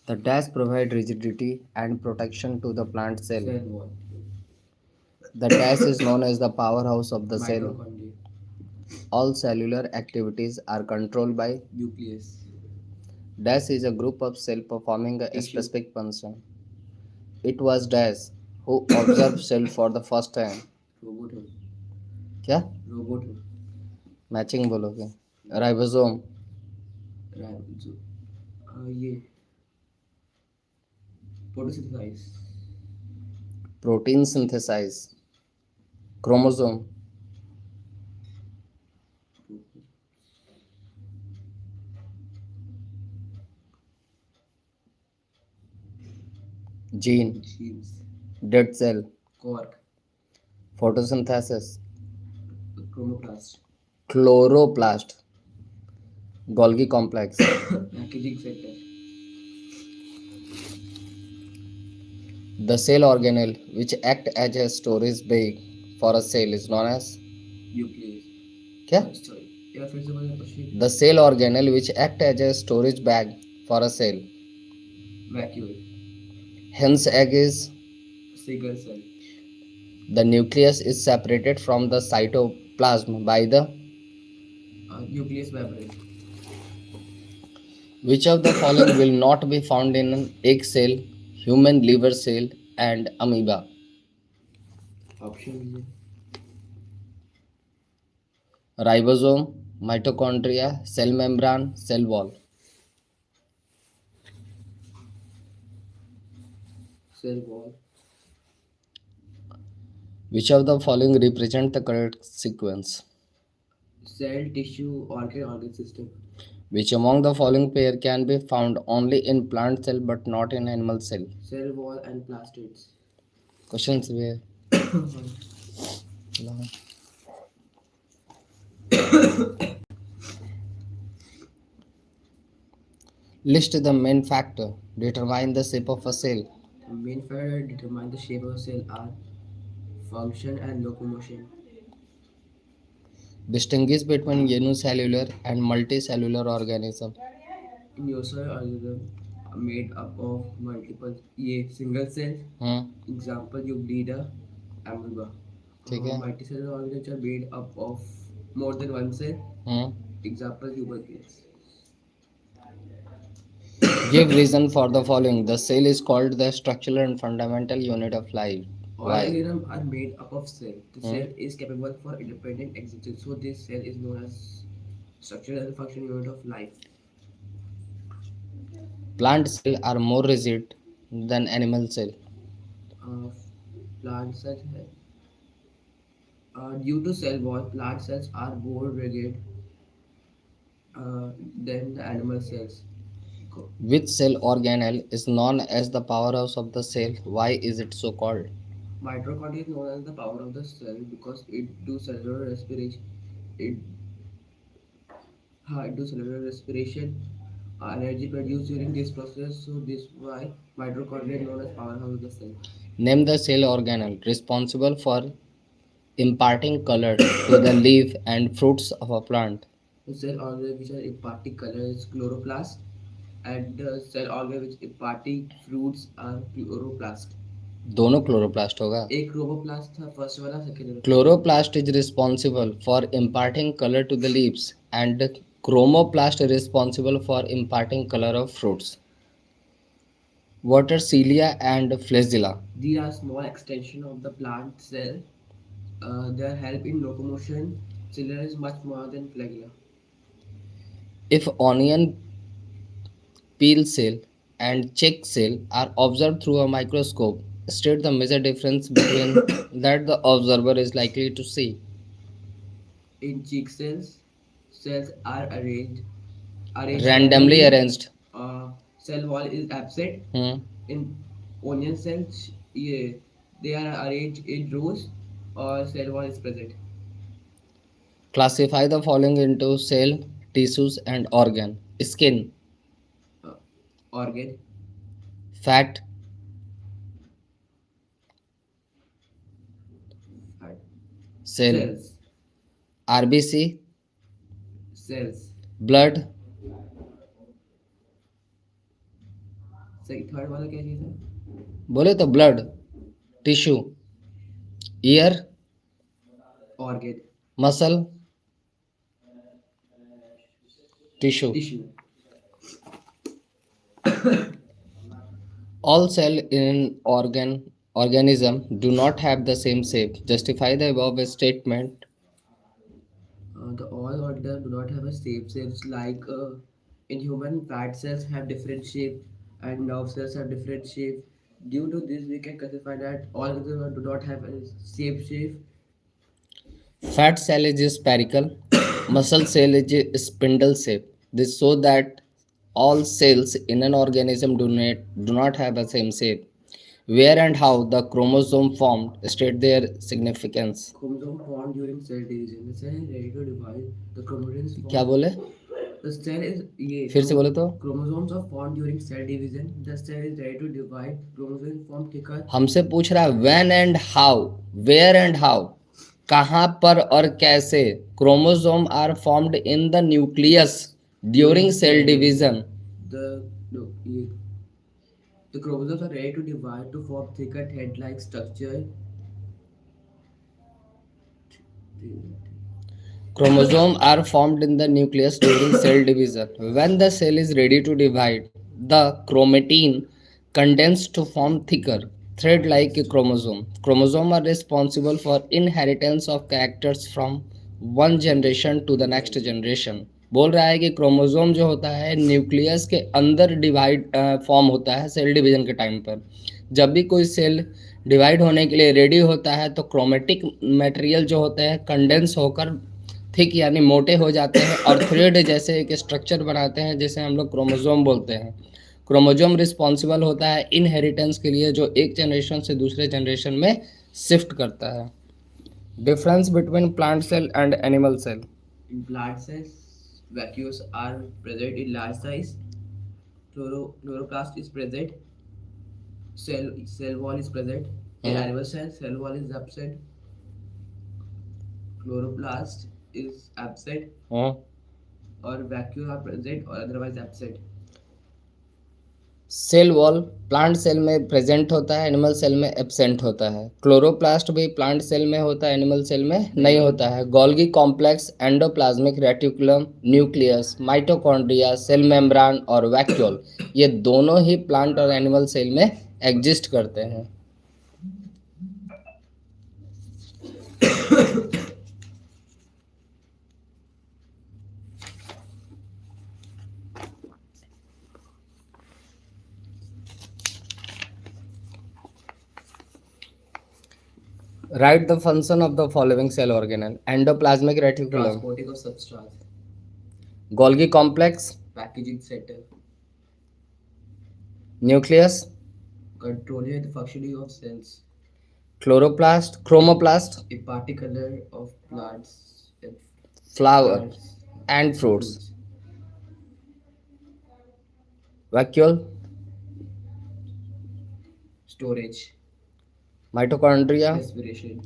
The dash provide rigidity and protection to the plant cell. Cell wall. The dash is known as the powerhouse of the cell. Mitochondria. All cellular activities are controlled by Nucleus. dash is a group of cells performing a Tissue. specific function. It was dash who observed cell for the first time. Robot home. क्या Robot home. Matching बोलोगे ribosome जो ये photosynthesize. Protein synthesize chromosome gene Genes. Dead cell Cork. Photosynthesis Chromoplast. Chloroplast Golgi complex Packaging center. The cell organelle which act as a storage bag for a cell is known as Nucleus. क्या Sorry. या फिर से बोलिए question. The cell organelle which act as a storage bag for a cell. Vacuole. Hence egg is Single cell. the nucleus is separated from the cytoplasm by the Nucleus membrane. which of the following will not be found in an egg cell, human liver cell and amoeba. Option Ribosome, mitochondria, cell membrane, cell wall. cell wall. Which of the following represent the correct sequence? Cell, tissue, organ system. Which among the following pair can be found only in plant cell but not in animal cell? Cell wall and plastids. Questions where? List the main factor determine the shape of a cell. Main factor determine the shape of cell are function and locomotion. Distinguish between unicellular and multicellular organism. Unicellular organism are made up of multiple single cells. Example, you bleed a amoeba. ठीक है Multicellular organisms are made up of more than one cell. Example, human beings. Give reason for the following. The cell is called the structural and fundamental unit of life. All Why? organisms are made up of cell. The cell is capable for independent existence, so this cell is known as structural and functional unit of life. Plant cells are more rigid than animal cell. Plant cells, due to cell wall, plant cells are more rigid than the animal cells. Which cell organelle is known as the powerhouse of the cell? Why is it so called? Mitochondria is known as the power of the cell because it do cellular respiration. It do cellular respiration. Energy produced during this process, so this why mitochondria is known as powerhouse of the cell. Name the cell organelle responsible for imparting color to the leaf and fruits of a plant. The cell organ which are imparting color is chloroplast, and the cell organ which imparting fruits are chloroplast. दोनों chloroplast होगा. एक chloroplast था first वाला second वाला. Chloroplast is responsible for imparting color to the leaves and chromoplast is responsible for imparting color of fruits. What are cilia and flagella? These are small extension of the plant cell. Their help in locomotion. Cilia is much more than flagella. If onion peel cell and cheek cell are observed through a microscope, state the major difference between that the observer is likely to see. In cheek cells are arranged Randomly arranged. Cell wall is absent. In onion cells, they are arranged in rows or cell wall is present. Classify the following into cell, tissues and organ. Skin, Organ, fat, cell, cells, RBC, cells, blood, सही, third वाला क्या चीज़ है? बोले तो blood, tissue, year, organ, muscle, tissue. Tissue. All cell in organism do not have the same shape. Justify the above statement. The all organs do not have a shape. Shapes like in human, fat cells have different shape and nerve cells have different shape. Due to this, we can classify that all organs do not have a shape. Fat cell is spherical, muscle cell is spindle shape. This show that all cells in an organism do not have the same shape. Where and how the chromosome formed state their significance. Chromosome formed during cell division. The cell is ready to divide. The chromosomes क्या formed. बोले? The cell is ये फिर से बोले तो. chromosomes are formed during cell division. The cell is ready to divide. Chromosomes form thicker. हमसे पूछ रहा है when and how, where and how, कहाँ पर और कैसे chromosome are formed in the nucleus during cell division. The no, ये The chromosomes are ready to divide to form thicker head-like structure. Chromosomes are formed in the nucleus during cell division. When the cell is ready to divide, the chromatin condenses to form thicker, thread-like chromosome. Chromosomes are responsible for inheritance of characters from one generation to the next generation. बोल रहा है कि chromosome जो होता है nucleus के अंदर divide form होता है सेल डिवीजन के टाइम पर. जब भी कोई सेल डिवाइड होने के लिए रेडी होता है तो क्रोमेटिक मटेरियल जो होते हैं कंडेंस होकर थिक यानी मोटे हो जाते हैं और थ्रेड जैसे एक स्ट्रक्चर बनाते हैं जिसे हम लोग क्रोमोसोम बोलते हैं. क्रोमोसोम रिस्पॉन्सिबल होता है इनहेरिटेंस के लिए जो एक जनरेशन से दूसरे जनरेशन में शिफ्ट करता है. Difference between plant cell and animal cell. In plant cells, vacuoles are present in large size. Chloroplast is present. Cell wall is present. In animal cells, cell wall is absent. Chloroplast is absent, or vacuole are present or otherwise absent. Cell wall plant cell में present होता है, animal cell में absent होता है. Chloroplast भी plant cell में होता है, एनिमल सेल में नहीं होता है. Golgi complex, endoplasmic reticulum, nucleus, mitochondria, cell membrane और वैक्यूल ये दोनों ही प्लांट और एनिमल सेल में एग्जिस्ट करते हैं. Write the function of the following cell organelle. Endoplasmic reticulum. Transporting of substance. Golgi complex. Packaging center. Nucleus. Controlling the functioning of cells. Chloroplast. Chromoplast. A particular of plants and Flower and fruits. Vacuole. Storage. Mitochondria. Respiration.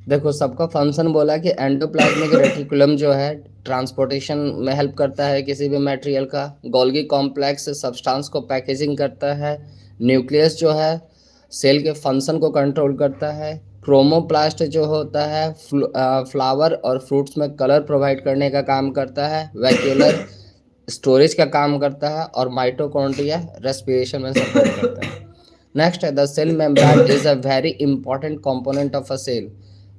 देखो सबका function बोला कि endoplasmic reticulum जो है transportation में help करता है किसी भी मटेरियल का. गोल्गी कॉम्प्लेक्स सब्सटेंस को पैकेजिंग करता है. न्यूक्लियस जो है सेल के फंक्शन को कंट्रोल करता है. क्रोमोप्लास्ट जो होता है फ्लावर और फ्रूट्स में कलर प्रोवाइड करने का काम करता है. वैक्यूलर स्टोरेज का काम करता है और माइटोकॉन्ड्रिया रेस्पिरेशन में सपोर्ट करता है. Next, the cell membrane is a very important component of a cell.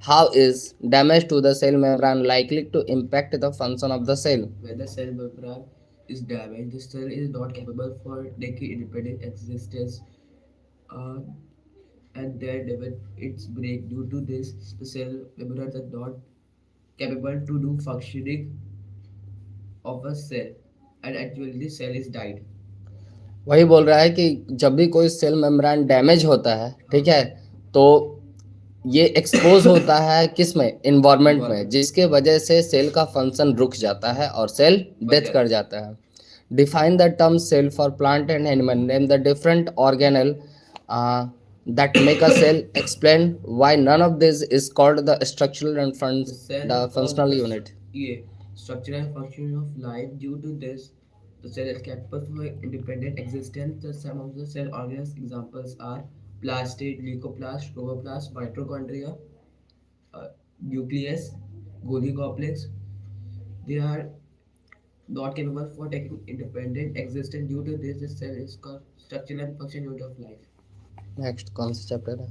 How is damage to the cell membrane likely to impact the function of the cell? When the cell membrane is damaged, the cell is not capable for taking independent existence, uh, and then when it's break due to this, the cell membranes are not capable to do functioning of a cell, and actually the cell is died. वही बोल रहा है कि जब भी कोई cell membrane damage होता है, ठीक है, तो ये एक्सपोज होता है किस में, इन्वायरमेंट में, जिसके वजह से सेल का फंक्शन रुक जाता है और सेल डेथ कर जाता है. Define the term cell for plant and animal. Name the different organelle that make a cell. Explain why none of this is called the structural and the functional unit. Yeah, structure and function of life. Due to this, The cell is capable for independent existence. The some of the cell organs examples are plastid, leucoplast, chloroplast, mitochondria, uh, nucleus, Golgi complex. They are not capable for taking independent existence. Due to this, the cell is called structural and function unit of life. Next कौन सा chapter है?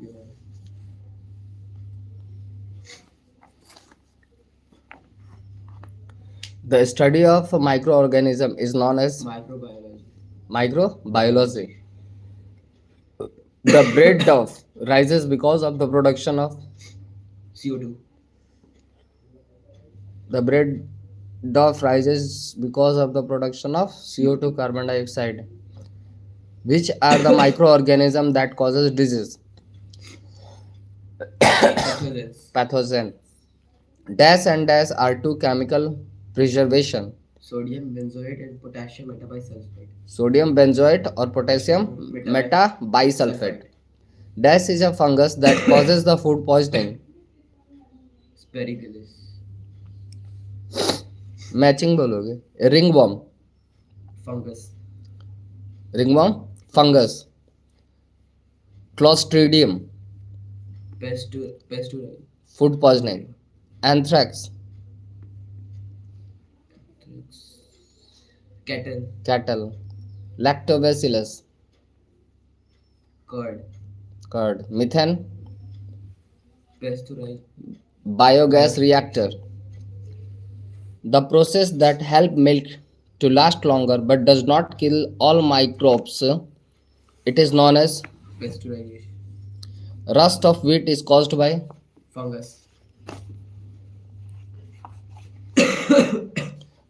Yeah. The study of microorganism is known as Microbiology. microbiology. The bread of rises because of the production of CO2. the bread of rises because of the production of CO2 carbon dioxide, which are the microorganism that causes disease. Pathogens. Pathogen. Dash and dash are two chemical preservation. Sodium benzoate and potassium metabisulfate. Sodium benzoate or potassium metabisulfate. Dash is a fungus that causes the food poisoning. Sperigelis. Matching बोलोगे. Ringworm. Fungus. Ringworm. Fungus. Clostridium. Pestule. Food poisoning. Anthrax. Cattle. Cattle. Lactobacillus. Curd. Curd. Methane. Pasteurized. Biogas reactor. The process that help milk to last longer but does not kill all microbes. It is known as Pasteurization. rust of wheat is caused by Fungus.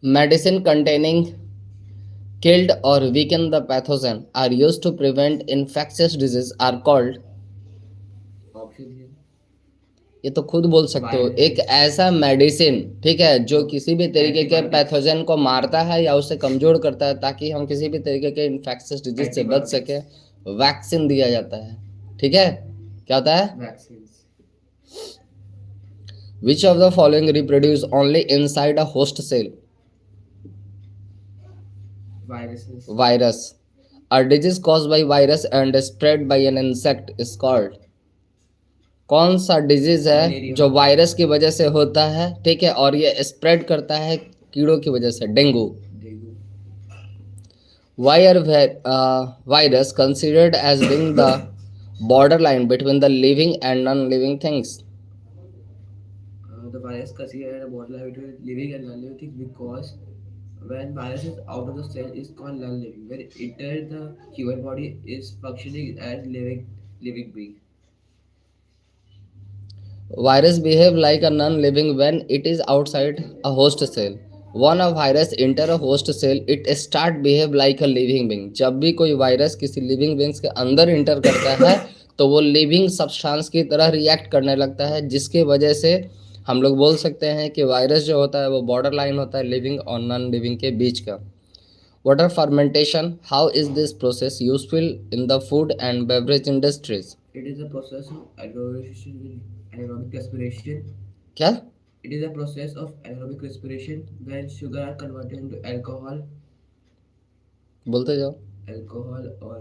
medicine containing killed or weaken the pathogen are used to prevent infectious disease are called. Oxygen. ये तो खुद बोल सकते हो. एक ऐसा medicine, ठीक है, जो किसी भी तरीके के पैथोजन को मारता है या उसे कमजोर करता है ताकि हम किसी भी तरीके के इन्फेक्शियस डिजीज से बच सके. वैक्सीन दिया जाता है. ठीक है, क्या होता है? Vaccines. Which of the following reproduce only inside a host cell? Viruses. Virus. A disease caused by virus and spread by an insect is called. कौन सा डिजीज है जो वायरस की वजह से होता है, ठीक है, और ये स्प्रेड करता है कीड़ों की वजह से? Dengue. Dengue. Why are virus considered as being the borderline between the living and non-living things? The virus considered a borderline between living and non-living things because when virus is out of the cell is called non-living. When it enters the human body is functioning as living being. Virus behave like a non-living when it is outside a host cell. When a virus enter a host cell, it start behave like a living being. जब भी कोई virus किसी living beings के अंदर inter करता है तो वो लिविंग सब्सटेंस की तरह रिएक्ट करने लगता है, जिसके वजह से हम लोग बोल सकते हैं कि वायरस जो होता है वो बॉर्डर लाइन होता है लिविंग और नॉन लिविंग के बीच का. Water fermentation. How is this process useful in the food and beverage industries? It is a process of anaerobic with anaerobic respiration. क्या? It is a process of anaerobic respiration when sugar are converted into बोलते जाओ. alcohol or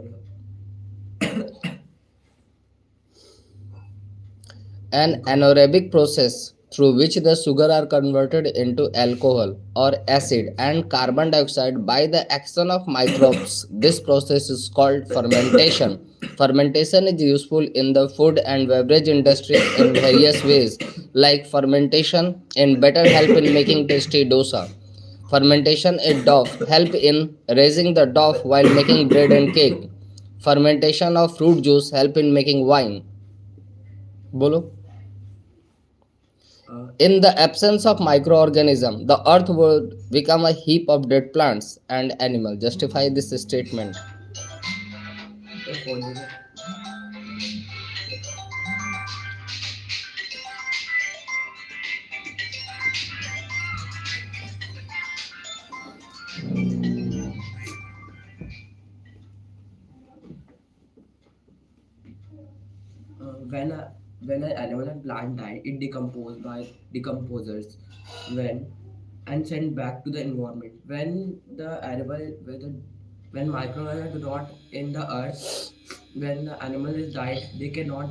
An anaerobic process through which the sugar are converted into alcohol or acid and carbon dioxide by the action of microbes. This process is called fermentation. Fermentation is useful in the food and beverage industry in various ways, like fermentation in better help in making tasty dosa. Fermentation in dough help in raising the dough while making bread and cake. Fermentation of fruit juice help in making wine. बोलो. In the absence of microorganism, the earth would become a heap of dead plants and animals. Justify this statement. the phone. When When an animal and plant die, it decomposed by decomposers when and sent back to the environment. When the animal whether when microorganisms do not in the earth, when the animal is died, they cannot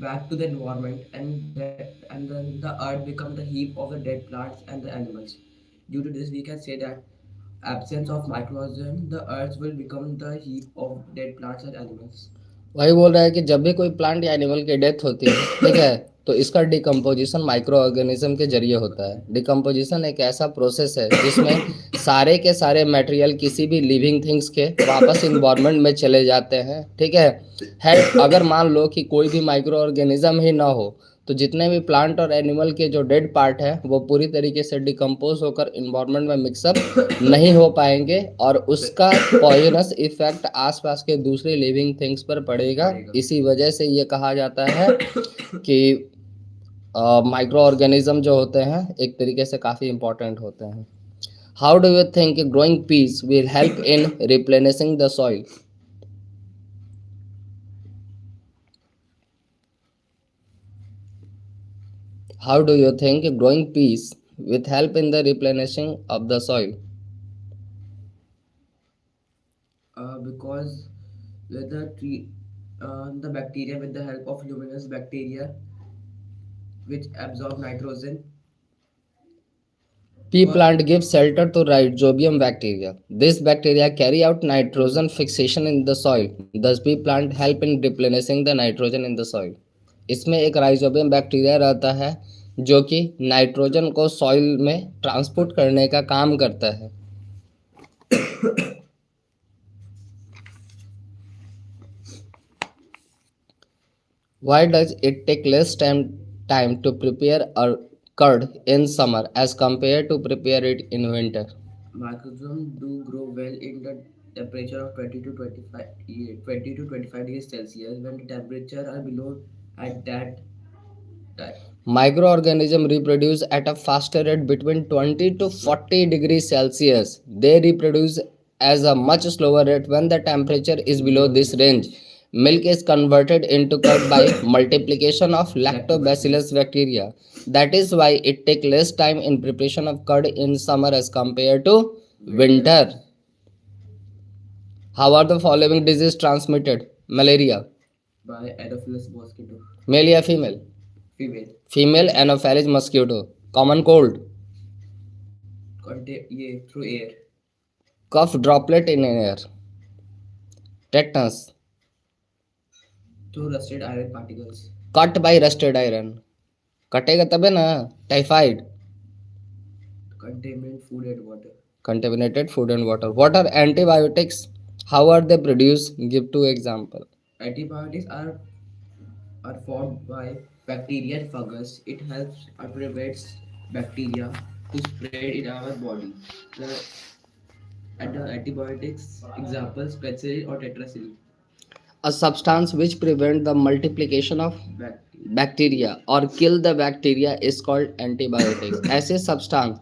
back to the environment and then the earth becomes the heap of the dead plants and the animals. Due to this, we can say that absence of microorganisms, the earth will become the heap of dead plants and animals. वही बोल रहा है कि जब भी कोई plant या animal की डेथ होती है, ठीक है, तो इसका डिकम्पोजिशन माइक्रो ऑर्गेनिज्म के जरिए होता है। डिकम्पोजिशन एक ऐसा प्रोसेस है जिसमें सारे के सारे मटेरियल किसी भी लिविंग थिंग्स के वापस इन्वायरमेंट में चले जाते हैं, ठीक है। अगर मान लो कि कोई भी माइक्रो ऑर्गेनिज्म ही ना हो, तो जितने भी प्लांट और एनिमल के जो डेड पार्ट है वो पूरी तरीके से डिकम्पोज होकर इन्वायरमेंट में मिक्सअप नहीं हो पाएंगे और उसका पॉइजनस इफेक्ट आसपास के दूसरे लिविंग थिंग्स पर पड़ेगा। इसी वजह से ये कहा जाता है कि माइक्रो ऑर्गेनिज्म जो होते हैं एक तरीके से काफ़ी इंपॉर्टेंट होते हैं। How do you think growing peas will help in replenishing the soil? How do you think growing peas will help in the replenishing of the soil? Because with the bacteria with the help of luminous bacteria which absorb nitrogen. Pea plant gives shelter to rhizobium bacteria. This bacteria carry out nitrogen fixation in the soil. Thus, pea plant help in replenishing the nitrogen in the soil. इसमें एक rhizobium bacteria रहता है जो कि nitrogen को soil में transport करने का काम करता है। Why does it take less time to prepare a curd in summer as compared to prepare it in winter? Microbes do grow well in the temperature of 20 to 25, 20 to 25 degrees Celsius when the temperature are below at that time. Microorganisms reproduce at a faster rate between 20 to 40 degrees Celsius. They reproduce as a much slower rate when the temperature is below this range. Milk is converted into curd by multiplication of lactobacillus bacteria. That is why it takes less time in preparation of curd in summer as compared to winter. How are the following diseases transmitted? Malaria. By Anopheles mosquito. Male or female? Female. Female Anopheles mosquito. Common cold. Through air. Cough droplet in air. Tetanus. Through rusted iron particles. Cut by rusted iron. कटेगा तबे ना. Typhoid. Contaminant food and water. Contaminated food and water. What are antibiotics? How are they produced? Give two example. Antibiotics are formed by bacteria and fungus. It helps or prevents bacteria to spread in our body. The and the antibiotics examples penicillin or tetracycline. A substance which prevent the multiplication of Bacteria. Bacteria और kill the bacteria is called antibiotics. ऐसे substance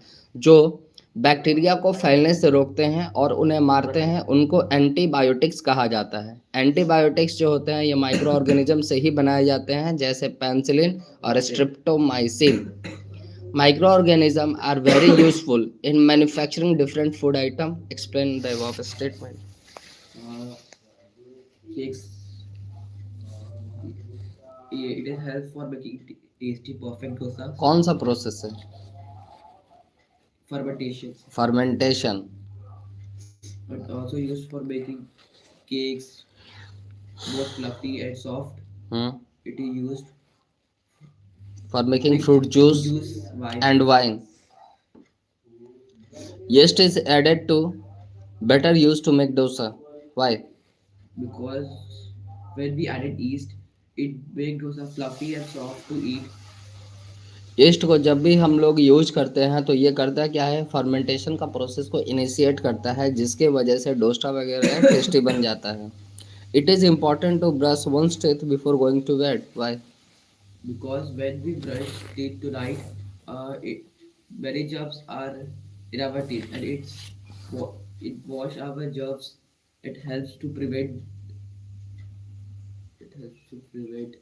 जो bacteria को फैलने से रोकते हैं और उन्हें मारते हैं उनको एंटीबायोटिक्स कहा जाता है। एंटीबायोटिक्स जो होते हैं ये माइक्रो ऑर्गेनिज्म से ही बनाए जाते हैं जैसे पेनिसिलिन और streptomycin. Microorganisms are very useful in manufacturing different food items. Explain the above statement. Uh, Cakes. It is help for making tasty perfect dosa. कौन सा प्रोसेस है? Fermentation. Fermentation. But also used for making cakes, both fluffy and soft. It is used For making fruit juice wine. and wine. Yeast is added to better used to make dosa. Why? Because when we added yeast, it made dosa fluffy and soft to eat. East को जब भी हम लोग use करते हैं तो ये करता क्या है, फर्मेंटेशन का प्रोसेस को इनिशिएट करता है जिसके वजह से डोसा वगैरह टेस्टी बन जाता है। It is important to brush one's teeth before going to bed. Why? Because when we brush teeth tonight, many germs are in our teeth, and it wash our germs. It helps to prevent. It helps to prevent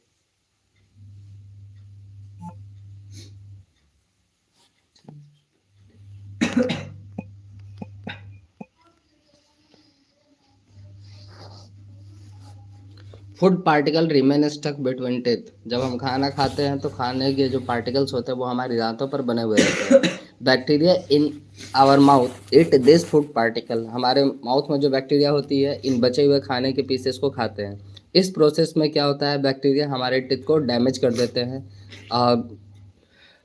food particle remain stuck between teeth. जब हम खाना खाते हैं तो खाने के जो particles होते हैं वो हमारी दांतों पर बने हुए रहते हैं। Bacteria in our mouth eat this food particle. हमारे माउथ में जो बैक्टीरिया होती है इन बचे हुए खाने के पीसेस को खाते हैं। इस प्रोसेस में क्या होता है, बैक्टीरिया हमारे टीथ को डैमेज कर देते हैं।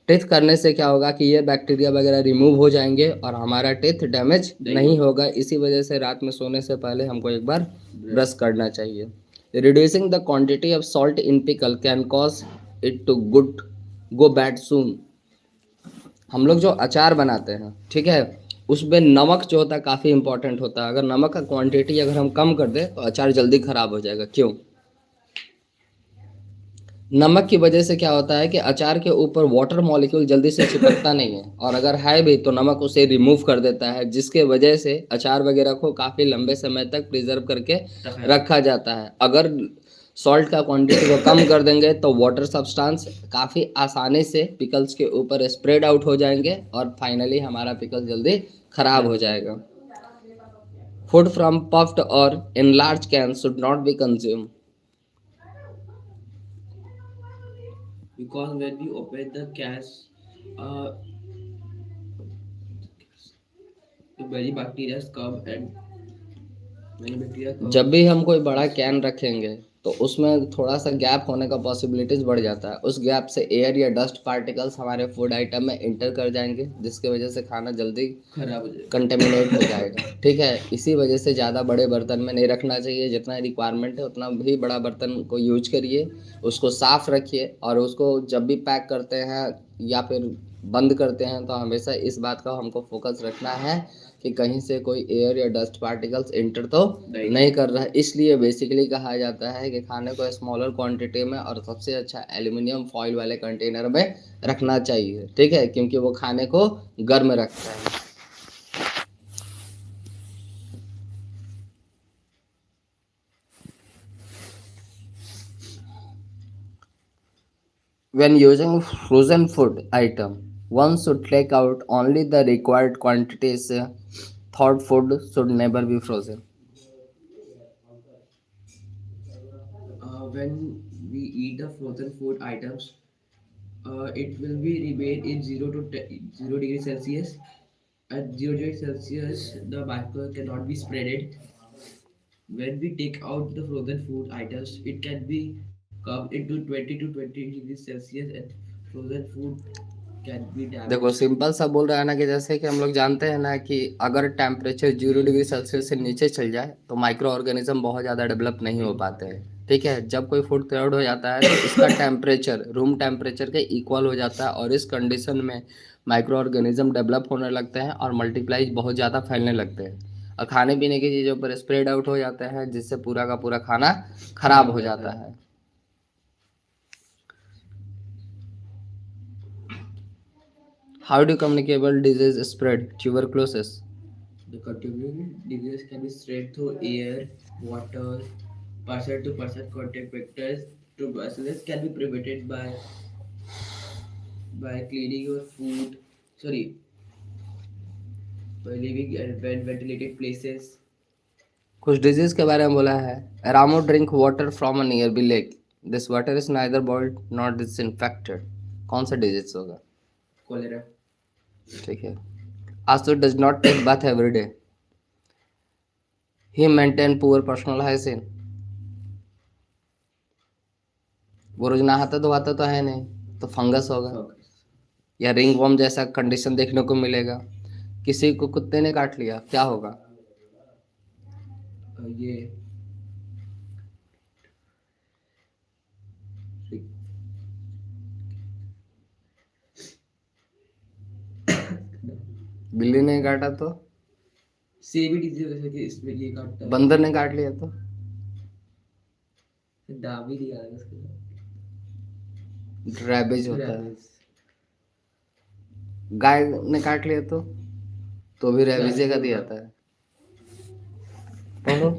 टेथ करने से क्या होगा कि ये बैक्टीरिया वगैरह रिमूव हो जाएंगे और हमारा टेथ डैमेज नहीं होगा। इसी वजह से रात में सोने से पहले हमको एक बार ब्रश करना चाहिए। Reducing the quantity of salt in pickle can cause it to good go bad soon. हम लोग जो अचार बनाते हैं, ठीक है, उसमें नमक जो होता है काफ़ी इंपॉर्टेंट होता है। अगर नमक का क्वांटिटी अगर हम कम कर दें तो अचार जल्दी ख़राब हो जाएगा। क्यों? नमक की वजह से क्या होता है कि अचार के ऊपर वाटर मॉलिक्यूल जल्दी से चिपकता नहीं है, और अगर है भी तो नमक उसे रिमूव कर देता है, जिसके वजह से अचार वगैरह को काफ़ी लंबे समय तक प्रिजर्व करके रखा जाता है। अगर सॉल्ट का क्वांटिटी को कम कर देंगे तो वाटर सब्सटेंस काफ़ी आसानी से पिकल्स के ऊपर स्प्रेड आउट हो जाएंगे और फाइनली हमारा पिकल जल्दी खराब हो जाएगा। फूड फ्रॉम पफ्ड और in large can should not be consume. because when we open the cans, uh, many bacteria come and many bacteria जब come. भी हम कोई बड़ा कैन रखेंगे तो उसमें थोड़ा सा गैप होने का पॉसिबिलिटीज बढ़ जाता है। उस गैप से एयर या डस्ट पार्टिकल्स हमारे फूड आइटम में इंटर कर जाएंगे, जिसकी वजह से खाना जल्दी खराब हो जाएगा। कंटेमिनेट हो जाएगा। ठीक है, इसी वजह से ज़्यादा बड़े बर्तन में नहीं रखना चाहिए। जितना रिक्वायरमेंट है उतना भी बड़ा बर्तन को यूज करिए, उसको साफ़ रखिए, और उसको जब भी पैक करते हैं या फिर बंद करते हैं तो हमेशा इस बात का हमको फोकस रखना है कि कहीं से कोई एयर या डस्ट पार्टिकल्स इंटर तो नहीं कर रहा है। इसलिए बेसिकली कहा जाता है कि खाने को स्मॉलर क्वांटिटी में और सबसे अच्छा एल्युमिनियम फॉइल वाले कंटेनर में रखना चाहिए। ठीक है, क्योंकि वो खाने को गर्म रखता है। When using frozen food item, one should take out only the required quantities. Thawed food should never be frozen. When we eat the frozen food items, it will be remain in 0 degrees Celsius. At 0 degrees Celsius, the microwave cannot be spreaded. When we take out the frozen food items, it can be come into 20 to 20 degrees Celsius, and frozen food can be देखो damaged. Simple सा बोल रहा है ना कि जैसे कि हम लोग जानते हैं ना कि अगर टेम्परेचर 0 डिग्री सेल्सियस से नीचे चल जाए तो माइक्रो ऑर्गेनिज्म बहुत ज़्यादा डेवलप नहीं हो पाते हैं। ठीक है, जब कोई फूड थ्रेड हो जाता है तो इसका टेम्परेचर रूम टेम्परेचर के इक्वल हो जाता है, और इस कंडीशन में माइक्रो ऑर्गेनिज्म डेवलप होने लगते हैं और मल्टीप्लाई बहुत ज़्यादा फैलने लगते हैं, और खाने पीने की चीज़ों पर स्प्रेड आउट हो जाता है, जिससे पूरा का पूरा खाना खराब हो जाता है। How do communicable disease spread? Tuberculosis. The contaminated disease can be spread through air, water, person to person contact vectors. Tuberculosis can be prevented by cleaning your food. Sorry, by living in ventilated places. कुछ disease के बारे में बोला है। Ramo drink water from a nearby lake, this water is neither boiled not disinfected. कौन सा disease होगा? Cholera. ठीक है। Asu does not take bath every day, he maintain poor personal hygiene. वो रोज नहाता धोता तो है नहीं, तो फंगस होगा या रिंग वॉर्म जैसा कंडीशन देखने को मिलेगा। किसी को कुत्ते ने काट लिया, क्या होगा? ये बिल्ली ने काटा तो? सेम ही डिजीज जैसे कि इसमें ये काटता है। बंदर ने काट लिया तो? नाम ही नहीं आ रहा इसका। रैबिज होता है। Rabies. गाय ने काट लिया तो भी रैबिज का दिया जाता है। पढ़ो।